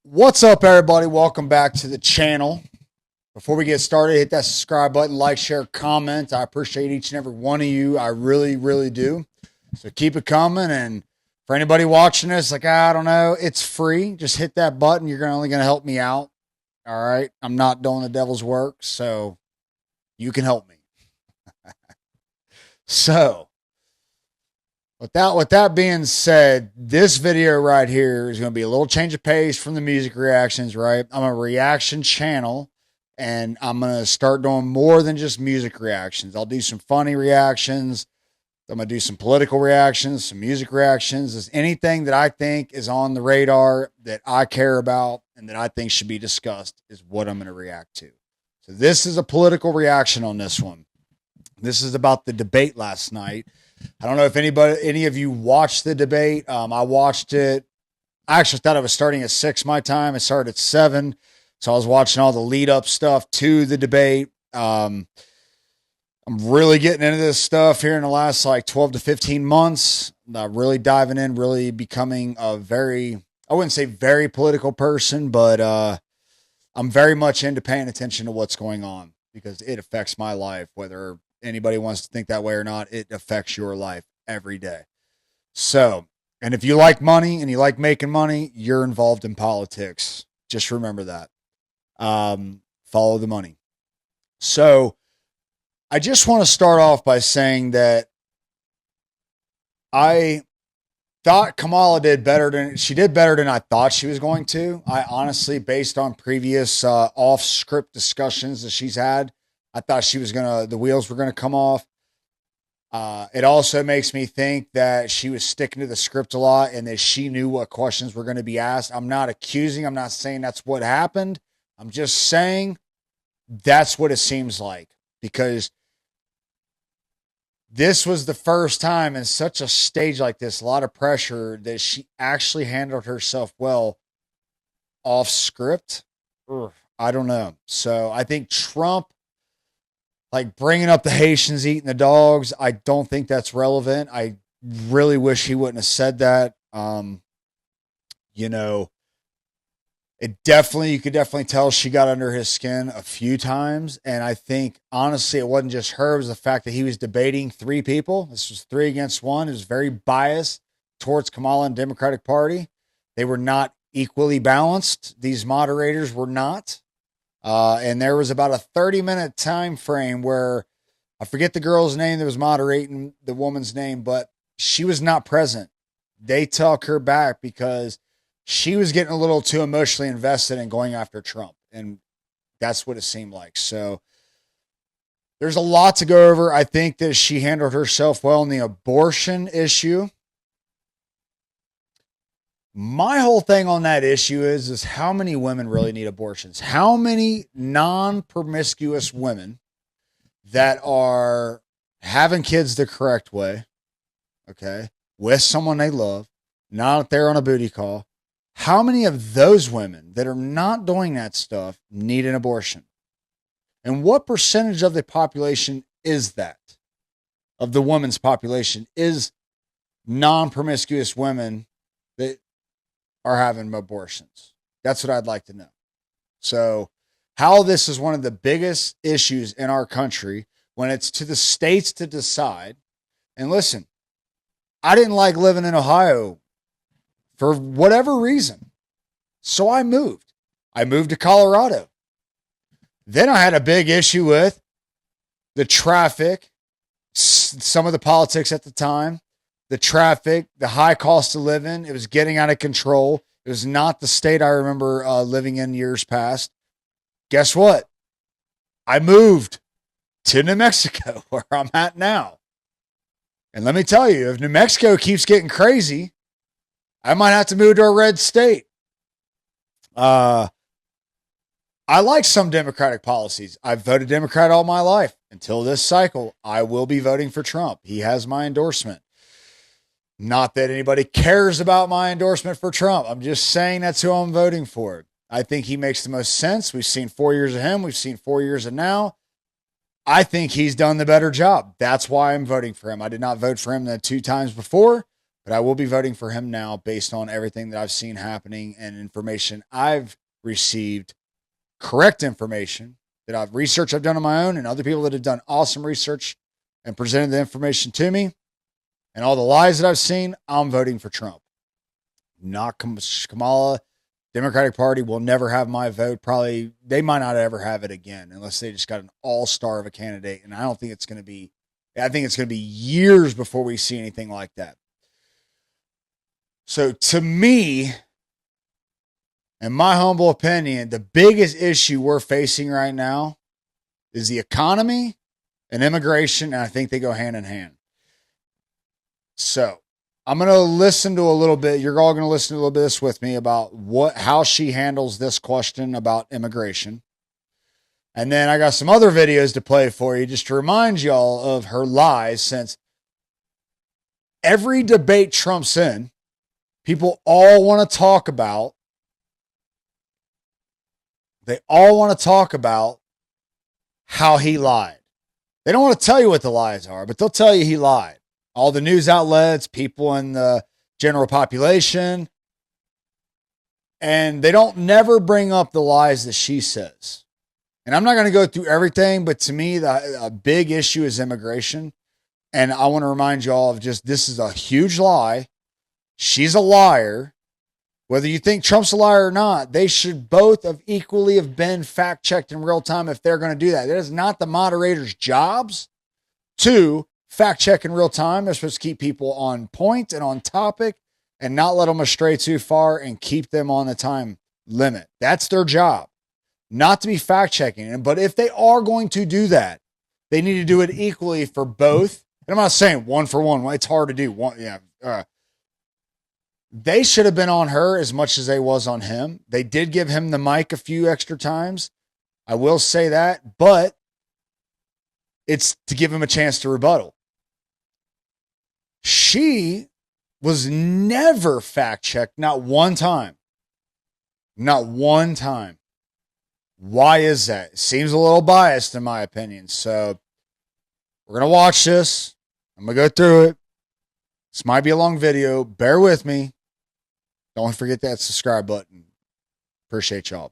What's up, everybody? Welcome back to the channel. Before we get started, hit that subscribe button, like, share, comment. I appreciate each and every one of you. I really, really do. So keep it coming. And for anybody watching this, like, I don't know, it's free. Just hit that button. You're only going to help me out. All right. I'm not doing the devil's work, so you can help me. So, with that being said, this video right here is going to be a little change of pace from the music reactions, right? I'm a reaction channel, and I'm going to start doing more than just music reactions. I'll do some funny reactions. I'm going to do some political reactions, some music reactions. Is anything that I think is on the radar that I care about and that I think should be discussed is what I'm going to react to. So this is a political reaction on this one. This is about the debate last night. I don't know if any of you watched the debate. I watched it. I actually thought it was starting at 6 my time. It started at 7. So I was watching all the lead up stuff to the debate. I'm really getting into this stuff here in the last like 12 to 15 months. Really diving in, really becoming a very, I wouldn't say very political person, but I'm very much into paying attention to what's going on because it affects my life, whether anybody wants to think that way or not. It affects your life every day. So, and if you like money and you like making money, you're involved in politics. Just remember that. Follow the money. So I just want to start off by saying that I thought Kamala did better than I thought she was going to. I honestly, based on previous off script discussions that she's had, I thought the wheels were going to come off. It also makes me think that she was sticking to the script a lot and that she knew what questions were going to be asked. I'm not saying that's what happened. I'm just saying that's what it seems like, because this was the first time in such a stage like this, a lot of pressure, that she actually handled herself well off script. I don't know. So I think Trump, like bringing up the Haitians eating the dogs, I don't think that's relevant. I really wish he wouldn't have said that. You could definitely tell she got under his skin a few times. And I think, honestly, it wasn't just her. It was the fact that he was debating 3 people. This was 3 against 1. It was very biased towards Kamala and Democratic Party. They were not equally balanced. These moderators were not. And there was about a 30-minute time frame where I forget the girl's name that was moderating, the woman's name, but she was not present. They took her back because she was getting a little too emotionally invested in going after Trump. And that's what it seemed like. So there's a lot to go over. I think that she handled herself well in the abortion issue. My whole thing on that issue is how many women really need abortions? How many non-promiscuous women that are having kids the correct way, okay, with someone they love, not there on a booty call, how many of those women that are not doing that stuff need an abortion? And what percentage of the population is that? Of the women's population is non-promiscuous women that are having abortions? That's what I'd like to know. So how this is one of the biggest issues in our country when it's to the states to decide. And listen, I didn't like living in Ohio for whatever reason. So I moved. I moved to Colorado. Then I had a big issue with the traffic, some of the politics at the time, the traffic, the high cost of living. It was getting out of control. It was not the state I remember living in years past. Guess what? I moved to New Mexico, where I'm at now. And let me tell you, if New Mexico keeps getting crazy, I might have to move to a red state. I like some Democratic policies. I've voted Democrat all my life. Until this cycle, I will be voting for Trump. He has my endorsement. Not that anybody cares about my endorsement for Trump. I'm just saying that's who I'm voting for. I think he makes the most sense. We've seen 4 years of him. We've seen 4 years of now. I think he's done the better job. That's why I'm voting for him. I did not vote for him the 2 times before. but I will be voting for him now based on everything that I've seen happening and information I've received, correct information that I've done on my own, and other people that have done awesome research and presented the information to me, and all the lies that I've seen. I'm voting for Trump, not Kamala. Democratic Party will never have my vote. Probably they might not ever have it again unless they just got an all-star of a candidate. And I don't think it's going to be, I think it's going to be years before we see anything like that. So to me, in my humble opinion, the biggest issue we're facing right now is the economy and immigration. And I think they go hand in hand. So I'm going to listen to a little bit. You're all going to listen to a little bit of this with me about how she handles this question about immigration. And then I got some other videos to play for you just to remind y'all of her lies, since every debate Trump's in, people all want to talk about, how he lied. They don't want to tell you what the lies are, but they'll tell you he lied. All the news outlets, people in the general population, and they don't never bring up the lies that she says. And I'm not going to go through everything, but to me, a big issue is immigration. And I want to remind y'all of just, this is a huge lie. She's a liar. Whether you think Trump's a liar or not, they should both have equally have been fact-checked in real time if they're going to do that. It is not the moderators' jobs to fact check in real time. They're supposed to keep people on point and on topic and not let them astray too far and keep them on the time limit. That's their job, not to be fact checking. But if they are going to do that, they need to do it equally for both. And I'm not saying one for one. It's hard to do one. Yeah. They should have been on her as much as they was on him. They did give him the mic a few extra times. I will say that, but it's to give him a chance to rebuttal. She was never fact-checked, not one time. Not one time. Why is that? It seems a little biased in my opinion. So we're going to watch this. I'm going to go through it. This might be a long video. Bear with me. Don't forget that subscribe button. Appreciate y'all.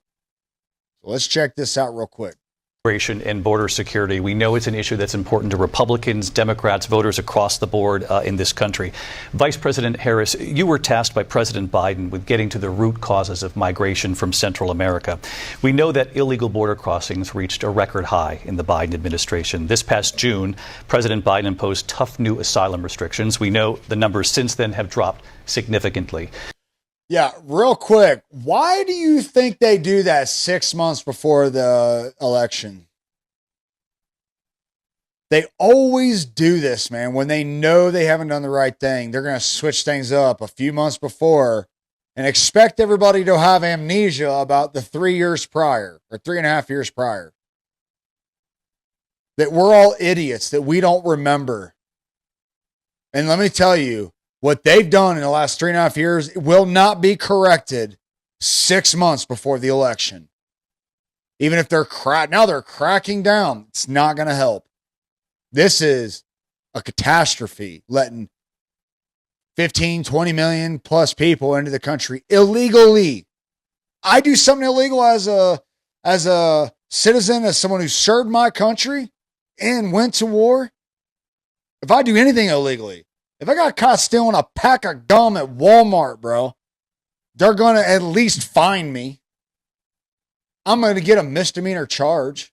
So let's check this out real quick. Immigration and border security. We know it's an issue that's important to Republicans, Democrats, voters across the board in this country. Vice President Harris, you were tasked by President Biden with getting to the root causes of migration from Central America. We know that illegal border crossings reached a record high in the Biden administration. This past June, President Biden imposed tough new asylum restrictions. We know the numbers since then have dropped significantly. Yeah, real quick. Why do you think they do that 6 months before the election? They always do this, man. When they know they haven't done the right thing, they're going to switch things up a few months before and expect everybody to have amnesia about the 3 years prior or 3.5 years prior. That we're all idiots, that we don't remember. And let me tell you, what they've done in the last 3.5 years will not be corrected 6 months before the election. Even if they're now they're cracking down, it's not going to help. This is a catastrophe, letting 15, 20 million plus people into the country illegally. I do something illegal as a citizen, as someone who served my country and went to war. If I do anything illegally, if I got caught stealing a pack of gum at Walmart, bro, they're going to at least fine me. I'm going to get a misdemeanor charge.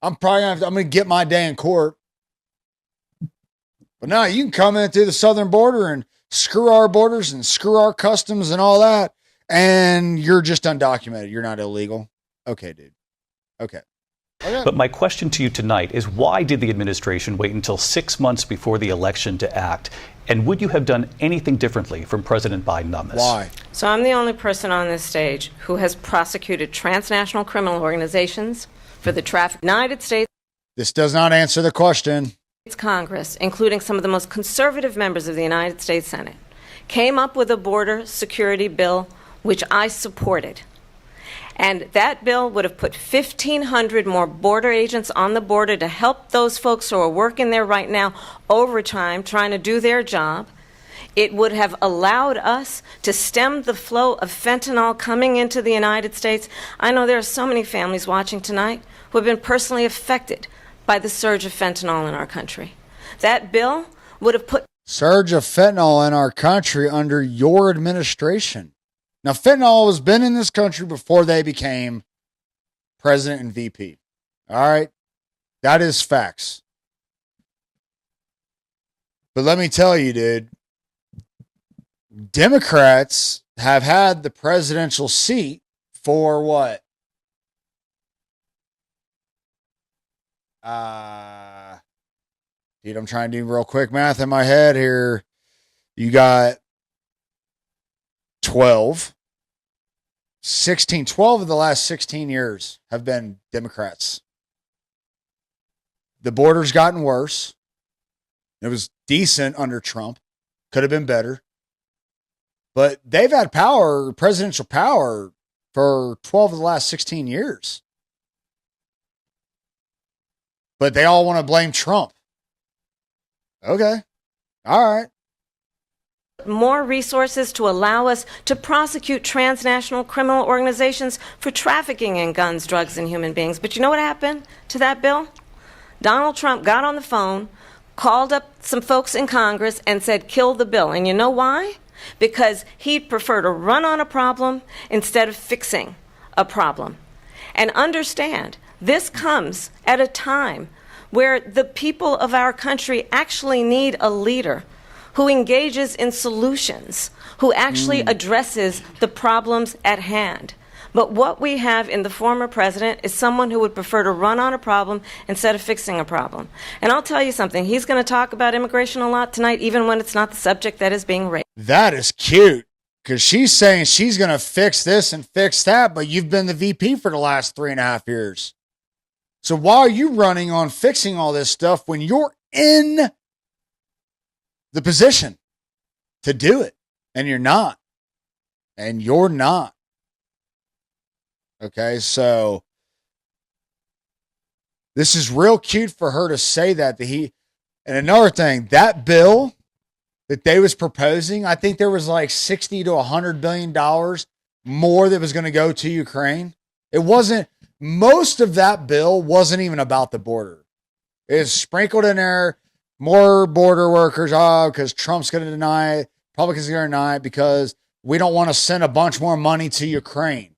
I'm going to get my day in court. But now you can come in through the southern border and screw our borders and screw our customs and all that, and you're just undocumented. You're not illegal. Okay, dude. Okay. But my question to you tonight is, why did the administration wait until 6 months before the election to act? And would you have done anything differently from President Biden on this? Why? So I'm the only person on this stage who has prosecuted transnational criminal organizations for the traffic in the United States. This does not answer the question. Congress, including some of the most conservative members of the United States Senate, came up with a border security bill, which I supported. And that bill would have put 1,500 more border agents on the border to help those folks who are working there right now overtime trying to do their job. It would have allowed us to stem the flow of fentanyl coming into the United States. I know there are so many families watching tonight who have been personally affected by the surge of fentanyl in our country. That bill would have put surge of fentanyl in our country under your administration. Now, fentanyl has been in this country before they became president and VP. All right? That is facts. But let me tell you, dude, Democrats have had the presidential seat for what? Dude, I'm trying to do real quick math in my head here. You got 12 of the last 16 years have been Democrats. The border's gotten worse. It was decent under Trump. Could have been better. But they've had power, presidential power, for 12 of the last 16 years. But they all want to blame Trump. Okay. All right. more resources to allow us to prosecute transnational criminal organizations for trafficking in guns, drugs, and human beings. But you know what happened to that bill? Donald Trump got on the phone, called up some folks in Congress, and said, kill the bill. And you know why? Because he'd prefer to run on a problem instead of fixing a problem. And understand, this comes at a time where the people of our country actually need a leader who engages in solutions, who actually addresses the problems at hand. But what we have in the former president is someone who would prefer to run on a problem instead of fixing a problem. And I'll tell you something, he's going to talk about immigration a lot tonight, even when it's not the subject that is being raised. That is cute, because she's saying she's going to fix this and fix that, but you've been the VP for the last 3.5 years. So why are you running on fixing all this stuff when you're in the position to do it? And you're not. And you're not. Okay, so this is real cute for her to say that. And another thing, that bill that they was proposing, I think there was like $60 to $100 billion more that was going to go to Ukraine. It wasn't, most of that bill wasn't even about the border. It's sprinkled in there, more border workers, because Trump's going to deny it, Republicans are going to deny it because we don't want to send a bunch more money to Ukraine.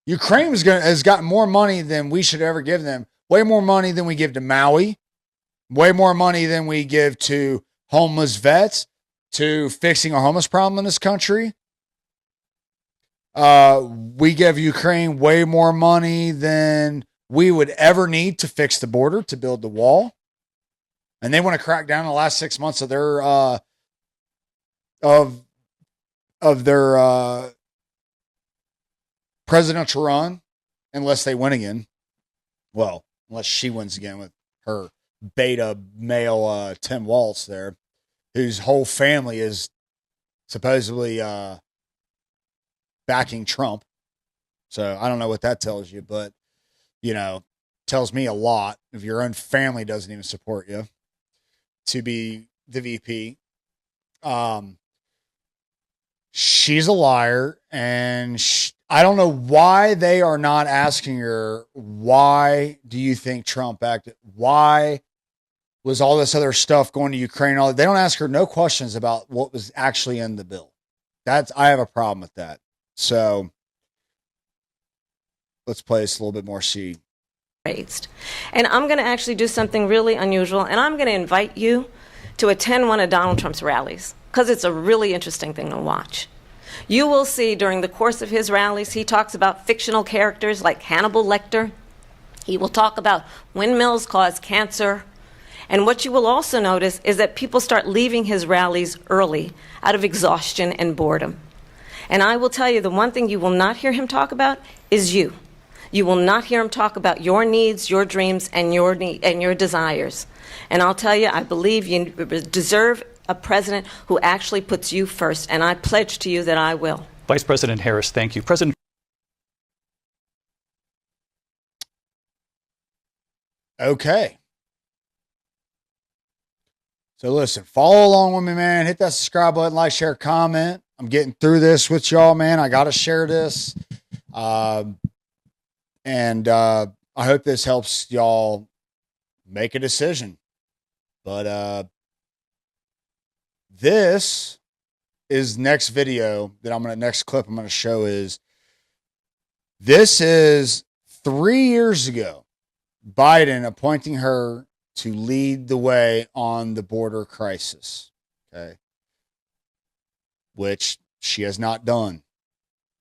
Ukraine has gotten more money than we should ever give them. Way more money than we give to Maui. Way more money than we give to homeless vets, to fixing our homeless problem in this country. We give Ukraine way more money than we would ever need to fix the border, to build the wall. And they want to crack down the last 6 months of their presidential run, unless they win again. Well, unless she wins again with her beta male Tim Walz there, whose whole family is supposedly backing Trump. So I don't know what that tells you, but tells me a lot. If your own family doesn't even support you to be the VP, she's a liar, and I don't know why they are not asking her, why do you think Trump acted? Why was all this other stuff going to Ukraine? They don't ask her no questions about what was actually in the bill. I have a problem with that. So let's play this a little bit more. And I'm going to actually do something really unusual, and I'm going to invite you to attend one of Donald Trump's rallies, because it's a really interesting thing to watch. You will see during the course of his rallies, he talks about fictional characters like Hannibal Lecter. He will talk about windmills cause cancer. And what you will also notice is that people start leaving his rallies early out of exhaustion and boredom. And I will tell you, the one thing you will not hear him talk about is you. You will not hear him talk about your needs, your dreams, and your desires. And I'll tell you, I believe you deserve a president who actually puts you first, and I pledge to you that I will. Vice President Harris, thank you. President Okay. So listen, follow along with me, man. Hit that subscribe button, like, share, comment. I'm getting through this with y'all, man. I got to share this. And I hope this helps y'all make a decision. But this is next video that next clip I'm going to show is, this is 3 years ago, Biden appointing her to lead the way on the border crisis, okay, which she has not done.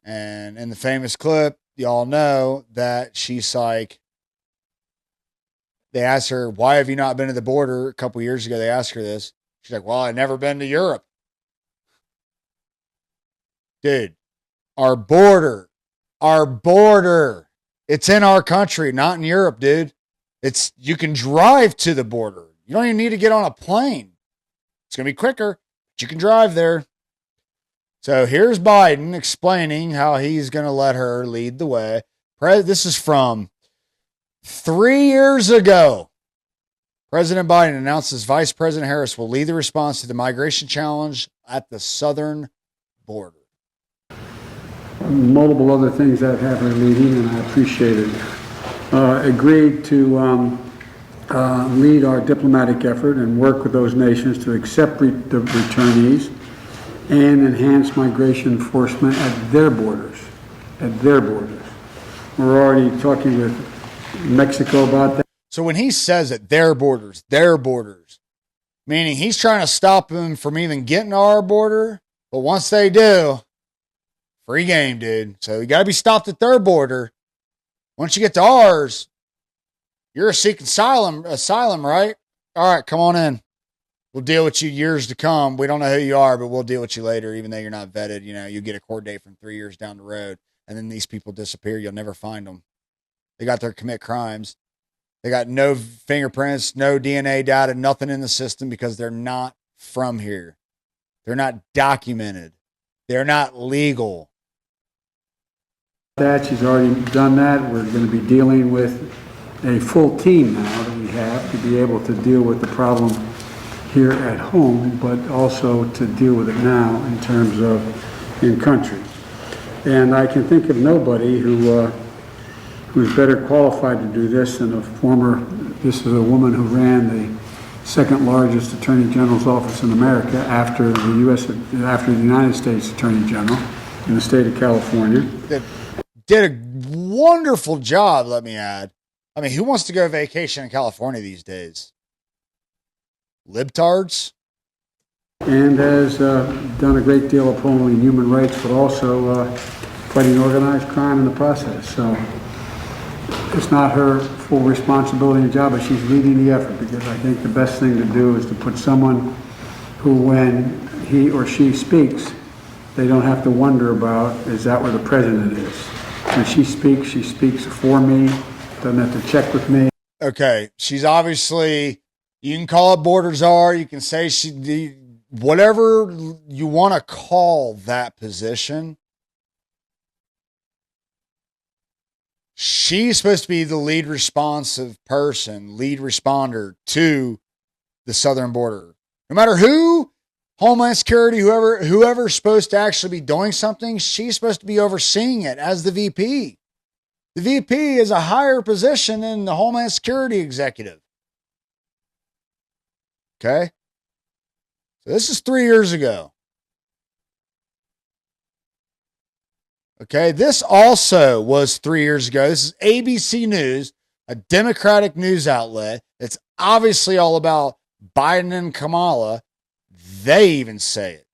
And in the famous clip, y'all know that she's like, they asked her, why have you not been to the border? A couple years ago, they asked her this. She's like, well, I've never been to Europe. Dude, our border, it's in our country, not in Europe, dude. You can drive to the border. You don't even need to get on a plane. It's going to be quicker, but you can drive there. So here's Biden explaining how he's going to let her lead the way. This is from 3 years ago. President Biden announces Vice President Harris will lead the response to the migration challenge at the southern border. Multiple other things that have her leading, and I appreciate it. Agreed to lead our diplomatic effort and work with those nations to accept the returnees and enhance migration enforcement at their borders. We're already talking with Mexico about that. So when he says at their borders, meaning he's trying to stop them from even getting to our border, but once they do, free game, dude. So you got to be stopped at their border. Once you get to ours, you're seeking asylum, right? All right, come on in. We'll deal with you years to come. We don't know who you are, but we'll deal with you later, even though you're not vetted. You know, you get a court date from 3 years down the road, and then these people disappear. You'll never find them. They got there to commit crimes. They got no fingerprints, no DNA data, nothing in the system because they're not from here. They're not documented. They're not legal. She's already done that. We're going to be dealing with a full team now that we have to be able to deal with the problem here at home, but also to deal with it now in terms of in country. And I can think of nobody who's better qualified to do this than this is a woman who ran the second largest Attorney General's office in America after the United States Attorney General in the state of California. Did a wonderful job, let me add. I mean, who wants to go vacation in California these days? Libtards? And has done a great deal of upholding human rights, but also fighting organized crime in the process. So it's not her full responsibility and job, but she's leading the effort, because I think the best thing to do is to put someone who, when he or she speaks, they don't have to wonder about, is that where the president is? When she speaks for me, doesn't have to check with me. Okay, she's obviously, you can call it border czar, you can say whatever you want to call that position. She's supposed to be the lead responsive person, lead responder to the southern border. No matter who, Homeland Security, whoever's supposed to actually be doing something, she's supposed to be overseeing it as the VP. The VP is a higher position than the Homeland Security executive. Okay? So this is 3 years ago. Okay, this also was 3 years ago. This is ABC News, a Democratic news outlet. It's obviously all about Biden and Kamala. They even say it.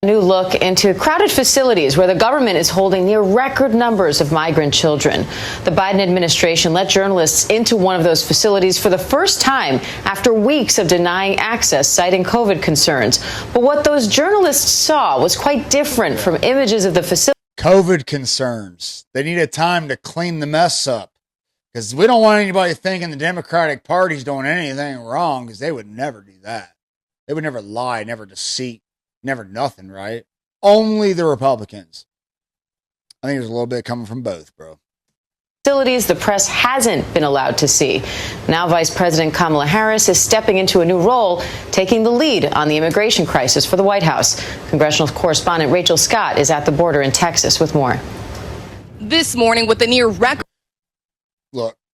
New look into crowded facilities where the government is holding near record numbers of migrant children. The Biden administration let journalists into one of those facilities for the first time after weeks of denying access, citing COVID concerns. But what those journalists saw was quite different from images of the facility. COVID concerns. They needed time to clean the mess up, because we don't want anybody thinking the Democratic Party's doing anything wrong, because they would never do that. They would never lie, never deceit, never nothing, right? Only the Republicans. I think there's a little bit coming from both, bro. facilities the press hasn't been allowed to see. Now Vice President Kamala Harris is stepping into a new role, taking the lead on the immigration crisis for the White House. Congressional correspondent Rachel Scott is at the border in Texas with more. This morning, with a near record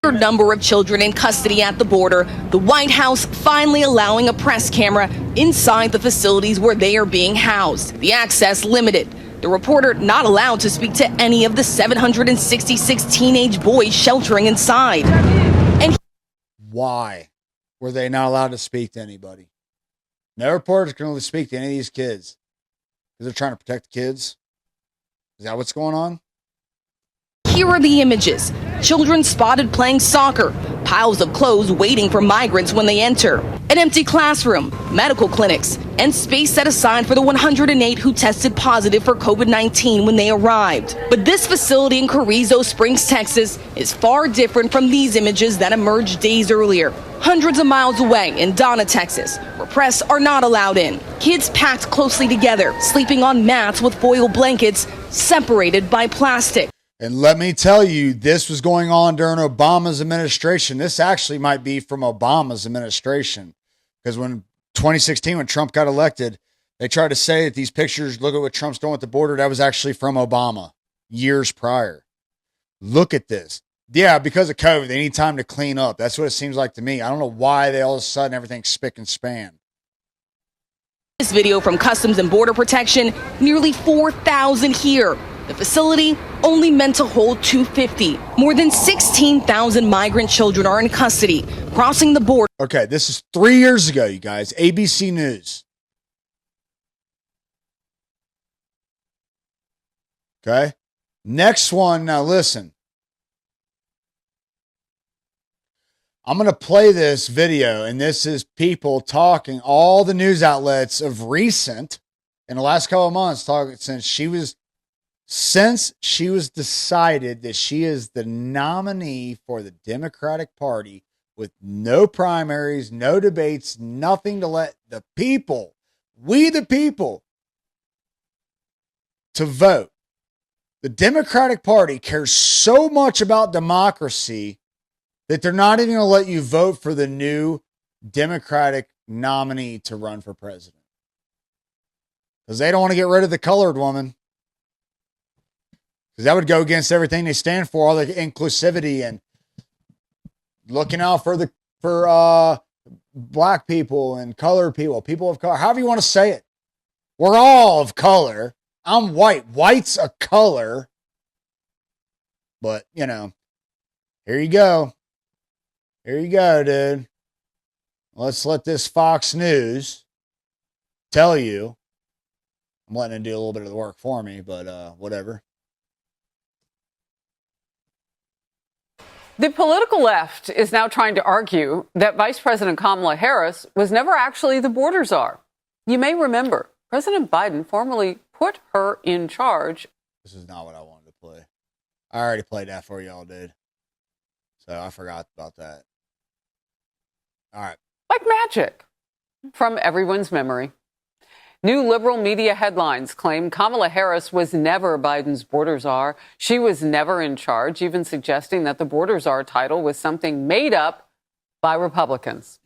number of children in custody at the border, the White House finally allowing a press camera inside the facilities where they are being housed. The access limited. The reporter not allowed to speak to any of the 766 teenage boys sheltering inside. And Why were they not allowed to speak to anybody? No reporters can only speak to any of these kids because they're trying to protect the kids. Is that what's going on? here are the images. Children spotted playing soccer, piles of clothes waiting for migrants when they enter, an empty classroom, medical clinics, and space set aside for the 108 who tested positive for COVID-19 when they arrived. But this facility in Carrizo Springs, Texas, is far different from these images that emerged days earlier. Hundreds of miles away in Donna, Texas, where press are not allowed in. Kids packed closely together, sleeping on mats with foil blankets, separated by plastic. And let me tell you, this was going on during Obama's administration. This actually might be from Obama's administration. Because when 2016, when Trump got elected, they tried to say that these pictures, look at what Trump's doing at the border, that was actually from Obama years prior. Look at this. Yeah, because of COVID, they need time to clean up. That's what it seems like to me. I don't know why they all of a sudden everything's spick and span. This video from Customs and Border Protection, nearly 4,000 here. The facility only meant to hold 250. More than 16,000 migrant children are in custody, crossing the border. Okay, this is 3 years ago, you guys. ABC News. Okay. Next one. Now listen. I'm going to play this video, and this is people talking, all the news outlets of recent, in the last couple of months, talking since she was decided that she is the nominee for the Democratic Party with no primaries, no debates, nothing to let the people, we the people, to vote. The Democratic Party cares so much about democracy that they're not even going to let you vote for the new Democratic nominee to run for president. Because they don't want to get rid of the colored woman. Because that would go against everything they stand for, all the inclusivity and looking out for black people and colored people, people of color, however you want to say it. We're all of color. I'm white. White's a color. But, you know, here you go. Here you go, dude. Let's let this Fox News tell you. I'm letting it do a little bit of the work for me, but whatever. The political left is now trying to argue that Vice President Kamala Harris was never actually the border czar. You may remember, President Biden formally put her in charge. This is not what I wanted to play. I already played that for y'all, dude. So I forgot about that. All right. Like magic from everyone's memory. New liberal media headlines claim Kamala Harris was never Biden's border czar. She was never in charge, even suggesting that the border czar title was something made up by Republicans.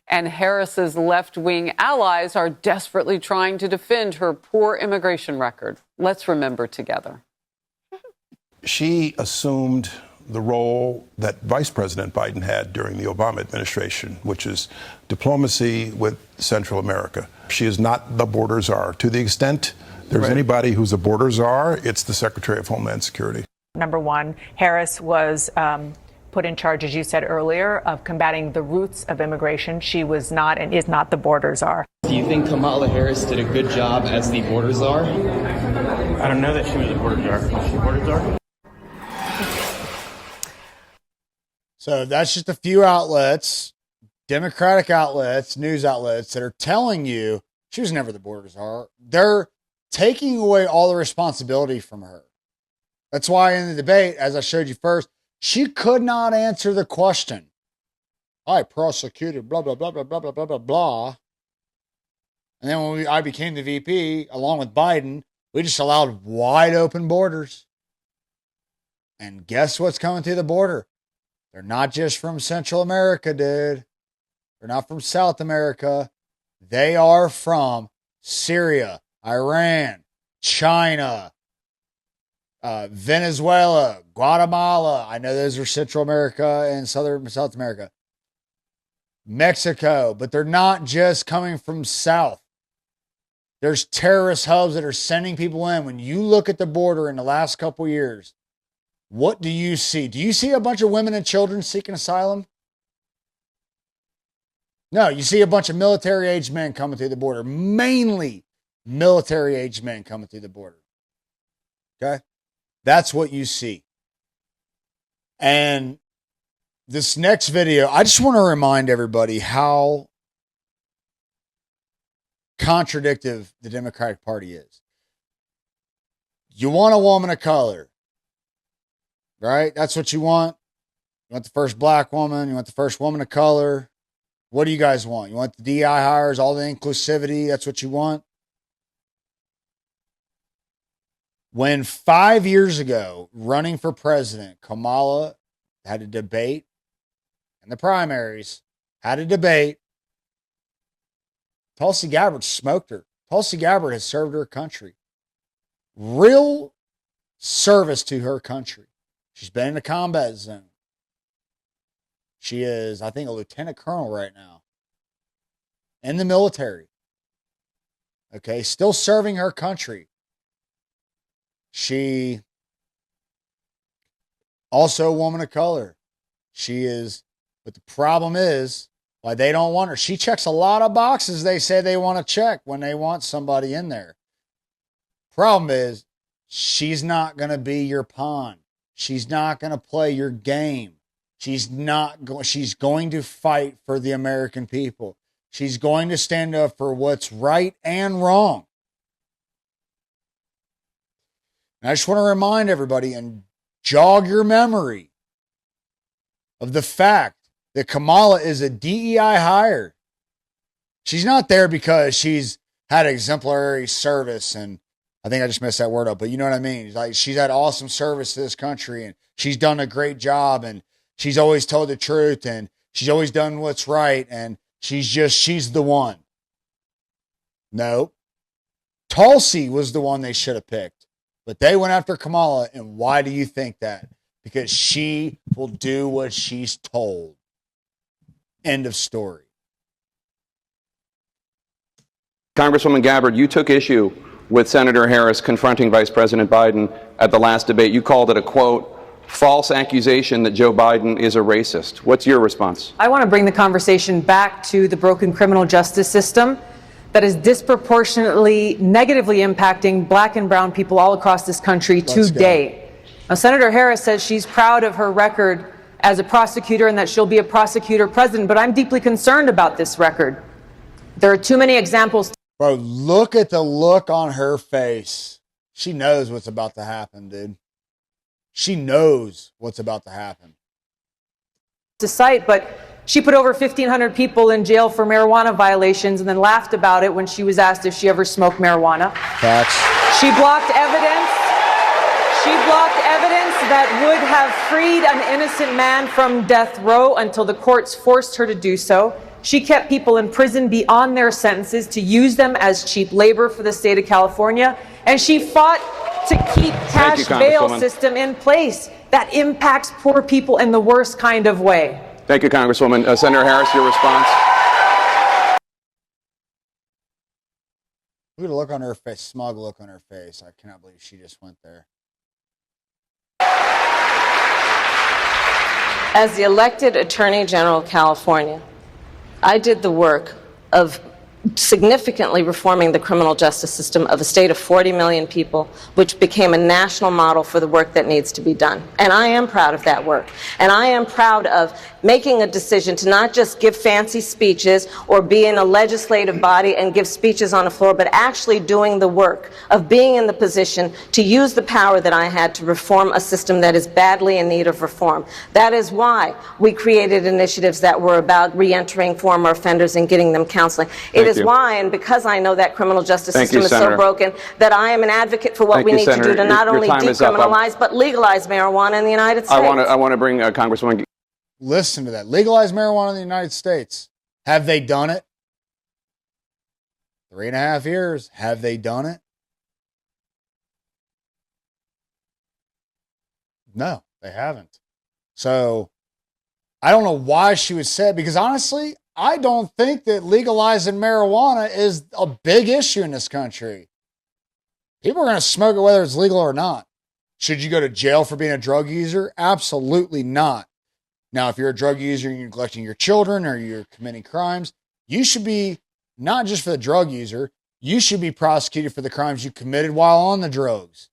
And Harris's left-wing allies are desperately trying to defend her poor immigration record. Let's remember together. She assumed the role that Vice President Biden had during the Obama administration, which is diplomacy with Central America. She is not the border czar. To the extent there's anybody who's a border czar, it's the Secretary of Homeland Security. Number one, Harris was put in charge, as you said earlier, of combating the roots of immigration. She was not and is not the border czar. Do you think Kamala Harris did a good job as the border czar? I don't know that she was a border czar. Was she a border czar? So that's just a few outlets, Democratic outlets, news outlets that are telling you she was never the border czar. They're taking away all the responsibility from her. That's why in the debate, as I showed you first, she could not answer the question. I prosecuted blah, blah, blah, blah, blah, blah, blah, blah, blah. And then when I became the VP, along with Biden, we just allowed wide open borders. And guess what's coming through the border? They're not just from Central America, dude. They're not from South America. They are from Syria, Iran, China, Venezuela, Guatemala. I know those are Central America and South America. Mexico, but they're not just coming from South. There's terrorist hubs that are sending people in. When you look at the border in the last couple years, what do you see? Do you see a bunch of women and children seeking asylum? No, you see a bunch of military-aged men coming through the border, mainly military-aged men coming through the border. Okay? That's what you see. And this next video, I just want to remind everybody how contradictory the Democratic Party is. You want a woman of color, right? That's what you want. You want the first black woman. You want the first woman of color. What do you guys want? You want the DI hires, all the inclusivity. That's what you want. When 5 years ago, running for president, Kamala had a debate in the primaries, had a debate. Tulsi Gabbard smoked her. Tulsi Gabbard has served her country. Real service to her country. She's been in a combat zone. She is, I think, a lieutenant colonel right now in the military. Okay, still serving her country. She also a woman of color. She is, but the problem is why they don't want her. She checks a lot of boxes they say they want to check when they want somebody in there. Problem is, she's not going to be your pawn. She's not going to play your game. She's going to fight for the American people. She's going to stand up for what's right and wrong. And I just want to remind everybody and jog your memory of the fact that Kamala is a DEI hire. She's not there because she's had exemplary service, and I think I just messed that word up, but you know what I mean? Like, she's had awesome service to this country, and she's done a great job, and she's always told the truth, and she's always done what's right, and she's the one. No. Tulsi was the one they should have picked, but they went after Kamala, and why do you think that? Because she will do what she's told. End of story. Congresswoman Gabbard, you took issue with Senator Harris confronting Vice President Biden at the last debate. You called it a, quote, false accusation that Joe Biden is a racist. What's your response? I want to bring the conversation back to the broken criminal justice system that is disproportionately negatively impacting black and brown people all across this country today. Now, Senator Harris says she's proud of her record as a prosecutor and that she'll be a prosecutor president, but I'm deeply concerned about this record. There are too many examples. Bro, look at the look on her face. She knows what's about to happen, dude. She knows what's about to happen. To cite, but she put over 1,500 people in jail for marijuana violations and then laughed about it when she was asked if she ever smoked marijuana. Facts. She blocked evidence. She blocked evidence that would have freed an innocent man from death row until the courts forced her to do so. She kept people in prison beyond their sentences to use them as cheap labor for the state of California. And she fought to keep cash bail system in place that impacts poor people in the worst kind of way. Thank you, Congresswoman. Senator Harris, your response. Look at the look on her face, smug look on her face. I cannot believe she just went there. As the elected Attorney General of California, I did the work of significantly reforming the criminal justice system of a state of 40 million people, which became a national model for the work that needs to be done. And I am proud of that work. And I am proud of making a decision to not just give fancy speeches or be in a legislative body and give speeches on the floor, but actually doing the work of being in the position to use the power that I had to reform a system that is badly in need of reform. That is why we created initiatives that were about reentering former offenders and getting them counseling. It is why, and because I know that criminal justice system is so broken, that I am an advocate for what we need to do to not only decriminalize but legalize marijuana in the United States. I want to bring Congresswoman. Listen to that. Legalize marijuana in the United States. Have they done it? 3.5 years. Have they done it? No, they haven't. So I don't know why she was said, because honestly, I don't think that legalizing marijuana is a big issue in this country. People are going to smoke it whether it's legal or not. Should you go to jail for being a drug user? Absolutely not. Now, if you're a drug user and you're neglecting your children or you're committing crimes, you should be, not just for the drug user, you should be prosecuted for the crimes you committed while on the drugs.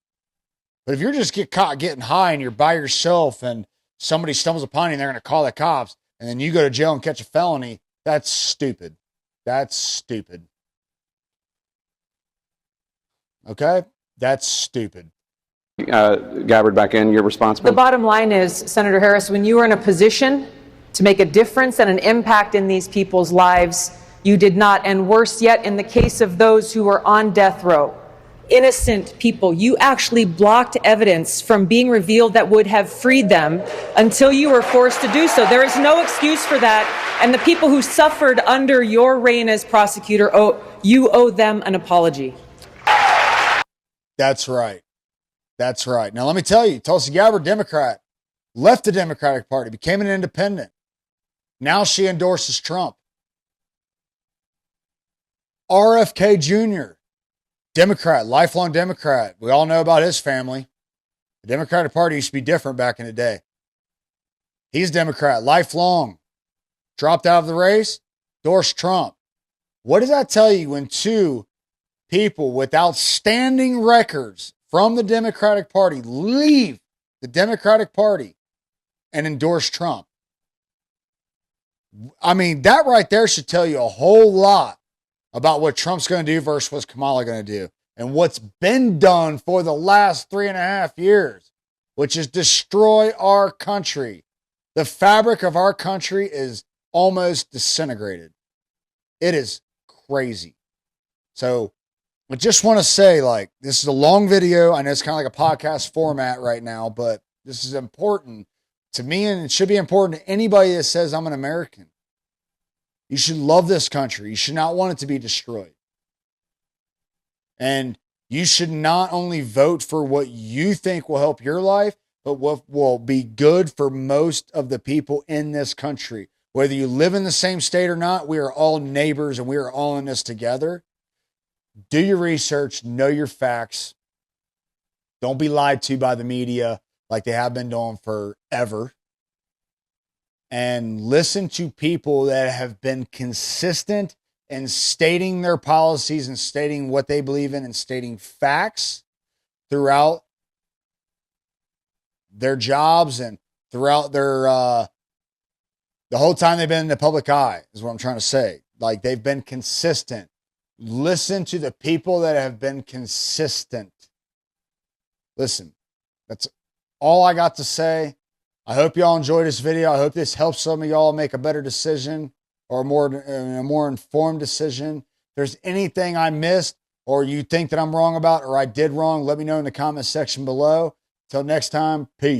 But if you're just get caught getting high and you're by yourself and somebody stumbles upon you and they're going to call the cops and then you go to jail and catch a felony, that's stupid. That's stupid. Okay? That's stupid. Gabbard, back in. Your response. The bottom line is, Senator Harris, when you were in a position to make a difference and an impact in these people's lives, you did not. And worse yet, in the case of those who were on death row, innocent people, you actually blocked evidence from being revealed that would have freed them until you were forced to do so. There is no excuse for that. And the people who suffered under your reign as prosecutor, you owe them an apology. That's right. That's right. Now, let me tell you, Tulsi Gabbard, Democrat, left the Democratic Party, became an independent. Now she endorses Trump. RFK Jr., Democrat, lifelong Democrat. We all know about his family. The Democratic Party used to be different back in the day. He's Democrat, lifelong. Dropped out of the race, endorsed Trump. What does that tell you when two people with outstanding records from the Democratic Party leave the Democratic Party and endorse Trump? I mean, that right there should tell you a whole lot about what Trump's going to do versus what's Kamala going to do and what's been done for the last 3.5 years, which is destroy our country. The fabric of our country is almost disintegrated. It is crazy. So I just want to say, like, this is a long video. I know it's kind of like a podcast format right now, but this is important to me, and it should be important to anybody that says I'm an American. You should love this country. You should not want it to be destroyed. And you should not only vote for what you think will help your life, but what will be good for most of the people in this country. Whether you live in the same state or not, we are all neighbors and we are all in this together. Do your research, know your facts. Don't be lied to by the media like they have been doing forever. And listen to people that have been consistent in stating their policies and stating what they believe in and stating facts throughout their jobs and throughout their the whole time they've been in the public eye, is what I'm trying to say. Like, they've been consistent. Listen to the people that have been consistent. Listen, that's all I got to say. I hope y'all enjoyed this video. I hope this helps some of y'all make a better decision or a more informed decision. If there's anything I missed or you think that I'm wrong about or I did wrong, let me know in the comment section below. Till next time, peace.